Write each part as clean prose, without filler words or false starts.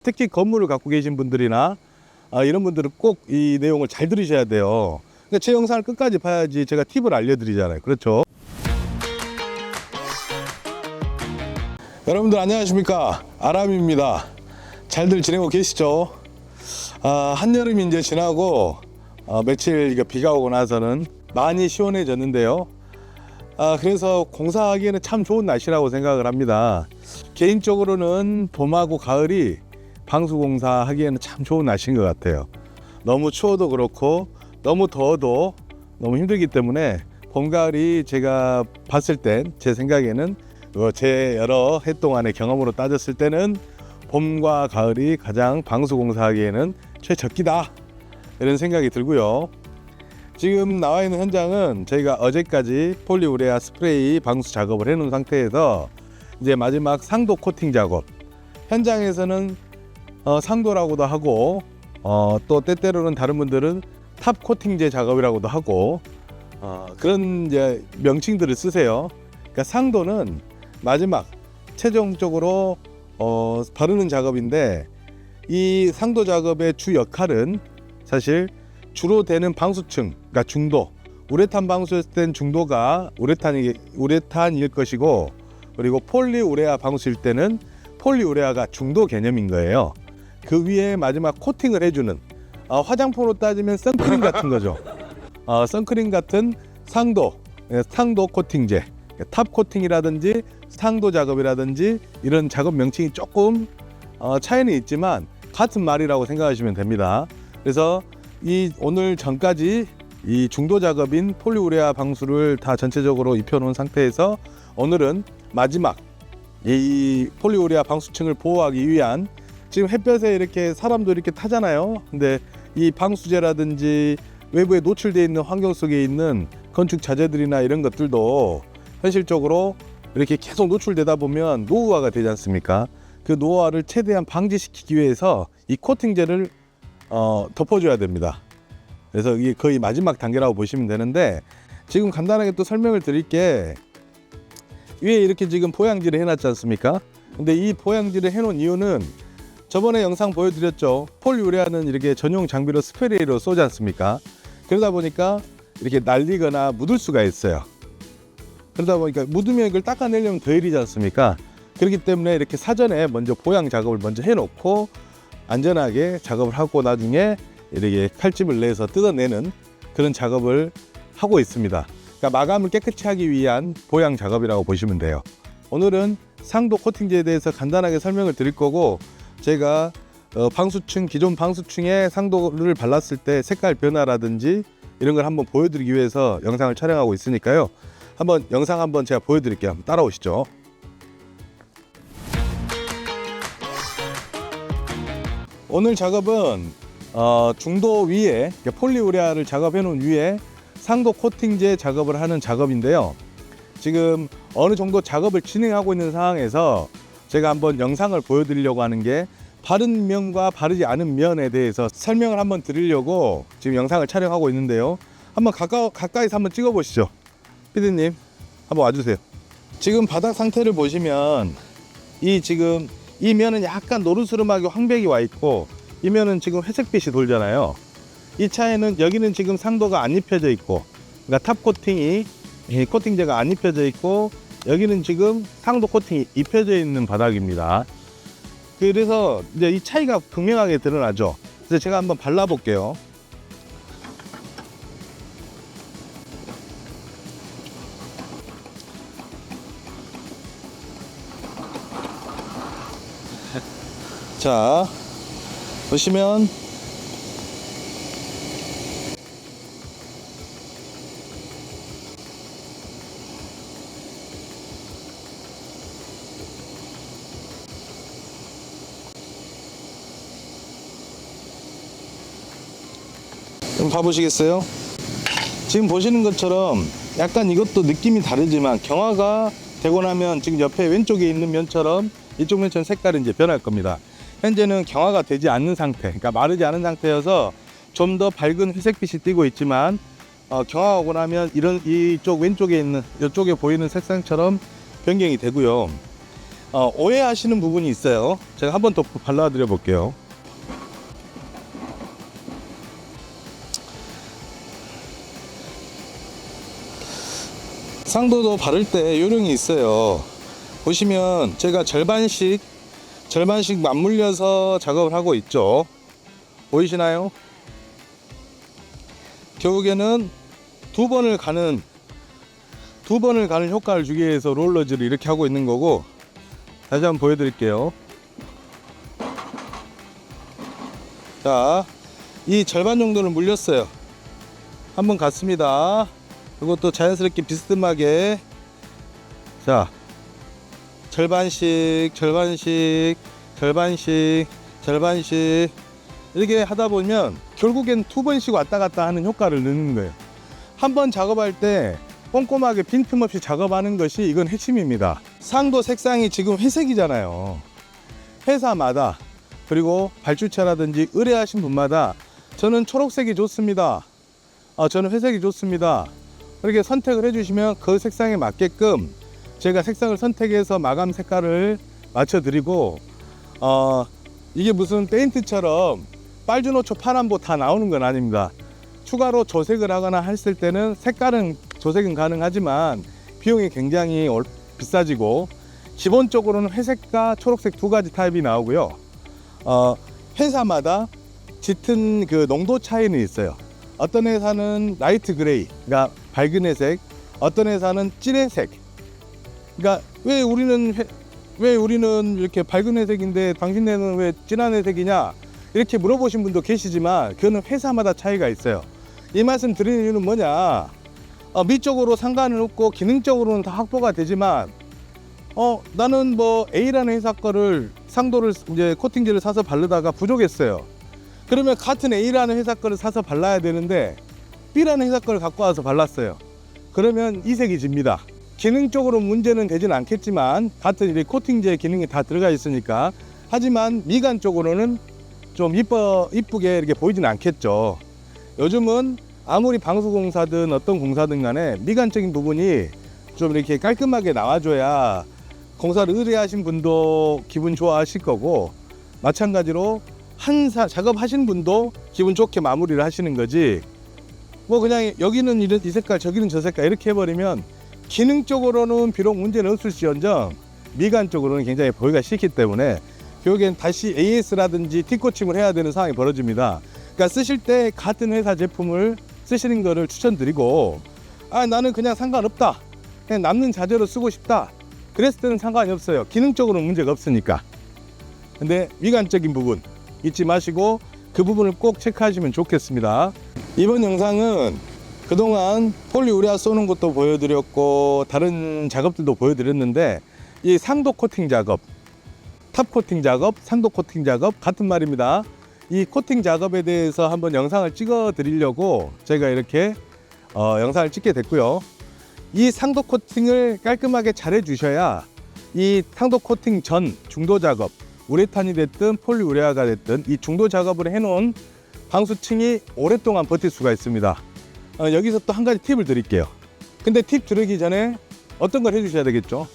특히 건물을 갖고 계신 분들이나 이런 분들은 꼭 이 내용을 잘 들으셔야 돼요. 그러니까 제 영상을 끝까지 봐야지 제가 팁을 알려드리잖아요. 그렇죠? 여러분들 안녕하십니까? 아람입니다. 잘들 지내고 계시죠? 한여름이 이제 지나고 며칠 비가 오고 나서는 많이 시원해졌는데요. 그래서 공사하기에는 참 좋은 날씨라고 생각을 합니다. 개인적으로는 봄하고 가을이 방수공사 하기에는 참 좋은 날씨인 것 같아요. 너무 추워도 그렇고 너무 더워도 너무 힘들기 때문에 봄, 가을이 제가 봤을 땐 제 생각에는 제 여러 해 동안의 경험으로 따졌을 때는 봄과 가을이 가장 방수공사하기에는 최적기다, 이런 생각이 들고요. 지금 나와 있는 현장은 저희가 어제까지 폴리우레아 스프레이 방수 작업을 해놓은 상태에서 이제 마지막 상도 코팅 작업, 현장에서는 상도라고도 하고 또 때때로는 다른 분들은 탑 코팅제 작업이라고도 하고 그런 이제 명칭들을 쓰세요. 그러니까 상도는 마지막 최종적으로 바르는 작업인데, 이 상도 작업의 주 역할은 사실 주로 되는 방수층, 그러니까 중도, 우레탄 방수했을 땐 중도가 우레탄일 것이고, 그리고 폴리우레아 방수일 때는 폴리우레아가 중도 개념인 거예요. 그 위에 마지막 코팅을 해주는, 화장품으로 따지면 선크림 같은 거죠. 선크림 같은 상도 코팅제, 탑 코팅이라든지 상도 작업이라든지 이런 작업 명칭이 조금 차이는 있지만 같은 말이라고 생각하시면 됩니다. 그래서 오늘 전까지 이 중도 작업인 폴리우레아 방수를 다 전체적으로 입혀놓은 상태에서 오늘은 마지막 이 폴리우레아 방수층을 보호하기 위한, 지금 햇볕에 이렇게 사람도 이렇게 타잖아요. 근데 이 방수제라든지 외부에 노출되어 있는 환경 속에 있는 건축 자재들이나 이런 것들도 현실적으로 이렇게 계속 노출되다 보면 노후화가 되지 않습니까? 그 노후화를 최대한 방지시키기 위해서 이 코팅제를 덮어줘야 됩니다. 그래서 이게 거의 마지막 단계라고 보시면 되는데, 지금 간단하게 또 설명을 드릴게, 위에 이렇게 지금 보양지를 해놨지 않습니까? 근데 이 보양지를 해놓은 이유는 저번에 영상 보여드렸죠. 폴리우레아는 이렇게 전용 장비로 스프레이로 쏘지 않습니까? 그러다 보니까 이렇게 날리거나 묻을 수가 있어요. 그러다 보니까 묻으면 이걸 닦아내려면 더 일이지 않습니까? 그렇기 때문에 이렇게 사전에 먼저 보양 작업을 먼저 해놓고 안전하게 작업을 하고 나중에 이렇게 칼집을 내서 뜯어내는 그런 작업을 하고 있습니다. 그러니까 마감을 깨끗이 하기 위한 보양 작업이라고 보시면 돼요. 오늘은 상도 코팅제에 대해서 간단하게 설명을 드릴 거고, 제가 방수층, 기존 방수층에 상도를 발랐을 때 색깔 변화라든지 이런 걸 한번 보여드리기 위해서 영상을 촬영하고 있으니까요. 영상 한번 제가 보여드릴게요. 한번 따라오시죠. 오늘 작업은 중도 위에 폴리우레아를 작업해 놓은 위에 상도 코팅제 작업을 하는 작업인데요. 지금 어느 정도 작업을 진행하고 있는 상황에서 제가 한번 영상을 보여드리려고 하는 게, 바른 면과 바르지 않은 면에 대해서 설명을 한번 드리려고 지금 영상을 촬영하고 있는데요. 한번 가까이서 한번 찍어 보시죠. 피디님 한번 와주세요. 지금 바닥 상태를 보시면 지금 이 면은 약간 노르스름하게 황백이 와 있고, 이 면은 지금 회색빛이 돌잖아요. 이 차에는 여기는 지금 상도가 안 입혀져 있고, 그러니까 탑 코팅이 코팅제가 안 입혀져 있고, 여기는 지금 상도 코팅이 입혀져 있는 바닥입니다. 그래서 이제 이 차이가 극명하게 드러나죠. 그래서 제가 한번 발라 볼게요. 자, 보시면 좀 봐보시겠어요? 지금 보시는 것처럼 약간 이것도 느낌이 다르지만 경화가 되고 나면 지금 옆에 왼쪽에 있는 면처럼 이쪽 면처럼 색깔이 이제 변할 겁니다. 현재는 경화가 되지 않는 상태, 그러니까 마르지 않은 상태여서 좀 더 밝은 회색빛이 띄고 있지만 경화하고 나면 이쪽 왼쪽에 있는 이쪽에 보이는 색상처럼 변경이 되고요. 오해하시는 부분이 있어요. 제가 한번 더 발라드려 볼게요. 상도도 바를 때 요령이 있어요. 보시면 제가 절반씩 맞물려서 작업을 하고 있죠. 보이시나요? 결국에는 두 번을 가는 효과를 주기 위해서 롤러질을 이렇게 하고 있는 거고, 다시 한번 보여드릴게요. 자, 이 절반 정도를 물렸어요. 한번 갔습니다. 이것도 자연스럽게 비스듬하게, 자, 절반씩 이렇게 하다 보면 결국엔 두 번씩 왔다 갔다 하는 효과를 넣는 거예요. 한 번 작업할 때 꼼꼼하게 빈틈없이 작업하는 것이 이건 핵심입니다. 상도 색상이 지금 회색이잖아요. 회사마다, 그리고 발주처라든지 의뢰하신 분마다 저는 초록색이 좋습니다, 저는 회색이 좋습니다, 그렇게 선택을 해주시면 그 색상에 맞게끔 제가 색상을 선택해서 마감 색깔을 맞춰드리고, 이게 무슨 페인트처럼 빨주노초 파란보 다 나오는 건 아닙니다. 추가로 조색을 하거나 했을 때는 조색은 가능하지만 비용이 굉장히 비싸지고, 기본적으로는 회색과 초록색 두 가지 타입이 나오고요. 회사마다 짙은 그 농도 차이는 있어요. 어떤 회사는 라이트 그레이, 그러니까 밝은 회색, 어떤 회사는 진회색. 그러니까 왜 우리는 이렇게 밝은 회색인데 당신네는 왜 진한 회색이냐, 이렇게 물어보신 분도 계시지만 그거는 회사마다 차이가 있어요. 이 말씀 드리는 이유는 뭐냐, 미적으로 상관은 없고 기능적으로는 다 확보가 되지만, 나는 뭐 A라는 회사 거를 상도를 이제 코팅제를 사서 바르다가 부족했어요. 그러면 같은 A라는 회사 거를 사서 발라야 되는데 B라는 회사 거를 갖고 와서 발랐어요. 그러면 이색이 집니다. 기능적으로 문제는 되진 않겠지만 같은 이 코팅제 기능이 다 들어가 있으니까. 하지만 미관적으로는 좀 이쁘게 이렇게 보이진 않겠죠. 요즘은 아무리 방수공사든 어떤 공사든 간에 미관적인 부분이 좀 이렇게 깔끔하게 나와줘야 공사를 의뢰하신 분도 기분 좋아하실 거고, 마찬가지로 작업하신 분도 기분 좋게 마무리를 하시는 거지, 뭐 그냥 여기는 이 색깔 저기는 저 색깔 이렇게 해버리면 기능적으로는 비록 문제는 없을지언정 미관적으로는 굉장히 보기가 싫기 때문에 결국엔 다시 AS라든지 뒷코팅을 해야 되는 상황이 벌어집니다. 그러니까 쓰실 때 같은 회사 제품을 쓰시는 거를 추천드리고, 나는 그냥 상관없다, 그냥 남는 자재로 쓰고 싶다, 그랬을 때는 상관이 없어요. 기능적으로는 문제가 없으니까. 근데 미관적인 부분 잊지 마시고 그 부분을 꼭 체크하시면 좋겠습니다. 이번 영상은 그동안 폴리우레아 쏘는 것도 보여드렸고 다른 작업들도 보여드렸는데, 이 상도 코팅 작업, 탑 코팅 작업, 상도 코팅 작업 같은 말입니다. 이 코팅 작업에 대해서 한번 영상을 찍어 드리려고 제가 이렇게 영상을 찍게 됐고요. 이 상도 코팅을 깔끔하게 잘 해주셔야 이 상도 코팅 전 중도 작업, 우레탄이 됐든 폴리우레아가 됐든 이 중도 작업을 해놓은 방수층이 오랫동안 버틸 수가 있습니다. 여기서 또 한 가지 팁을 드릴게요. 근데 팁 들으기 전에 어떤 걸 해주셔야 되겠죠?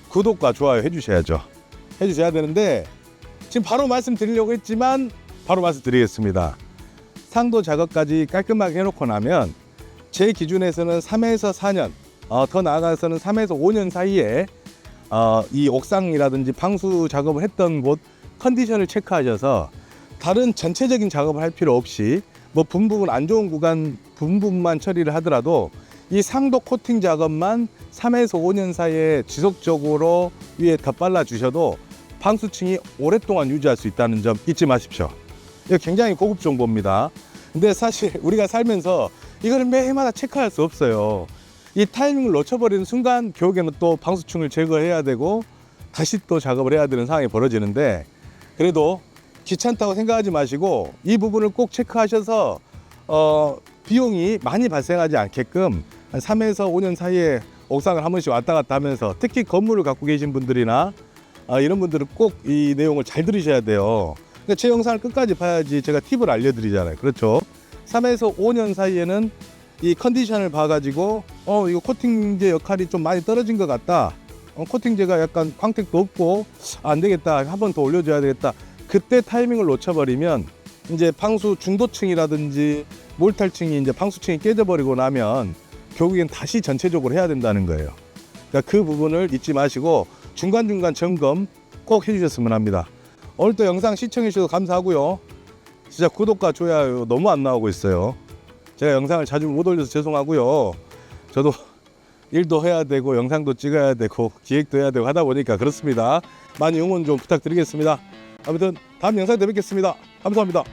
구독과 좋아요 해주셔야죠. 해주셔야 되는데, 지금 바로 말씀드리려고 했지만 바로 말씀드리겠습니다. 상도 작업까지 깔끔하게 해놓고 나면 제 기준에서는 3에서 4년, 더 나아가서는 3에서 5년 사이에 이 옥상이라든지 방수 작업을 했던 곳 컨디션을 체크하셔서 다른 전체적인 작업을 할 필요 없이 뭐 부분 안 좋은 구간 부분만 처리를 하더라도 이 상도 코팅 작업만 3에서 5년 사이에 지속적으로 위에 덧발라 주셔도 방수층이 오랫동안 유지할 수 있다는 점 잊지 마십시오. 이거 굉장히 고급 정보입니다. 근데 사실 우리가 살면서 이거를 매해마다 체크할 수 없어요. 이 타이밍을 놓쳐버리는 순간 결국에는 또 방수층을 제거해야 되고 다시 또 작업을 해야 되는 상황이 벌어지는데, 그래도 귀찮다고 생각하지 마시고 이 부분을 꼭 체크하셔서 비용이 많이 발생하지 않게끔 한 3에서 5년 사이에 옥상을 한 번씩 왔다 갔다 하면서, 특히 건물을 갖고 계신 분들이나 이런 분들은 꼭 이 내용을 잘 들으셔야 돼요. 그러니까 제 영상을 끝까지 봐야지 제가 팁을 알려드리잖아요. 그렇죠? 3에서 5년 사이에는 이 컨디션을 봐가지고 이거 코팅제 역할이 좀 많이 떨어진 것 같다, 코팅제가 약간 광택도 없고 안 되겠다, 한 번 더 올려줘야 되겠다, 그때 타이밍을 놓쳐버리면 이제 방수 중도층이라든지 몰탈층이 이제 방수층이 깨져버리고 나면 결국엔 다시 전체적으로 해야 된다는 거예요. 그러니까 그 부분을 잊지 마시고 중간중간 점검 꼭 해주셨으면 합니다. 오늘도 영상 시청해 주셔서 감사하고요. 진짜 구독과 좋아요 너무 안 나오고 있어요. 제가 영상을 자주 못 올려서 죄송하고요. 저도 일도 해야 되고 영상도 찍어야 되고 기획도 해야 되고 하다 보니까 그렇습니다. 많이 응원 좀 부탁드리겠습니다. 아무튼 다음 영상에 뵙겠습니다. 감사합니다.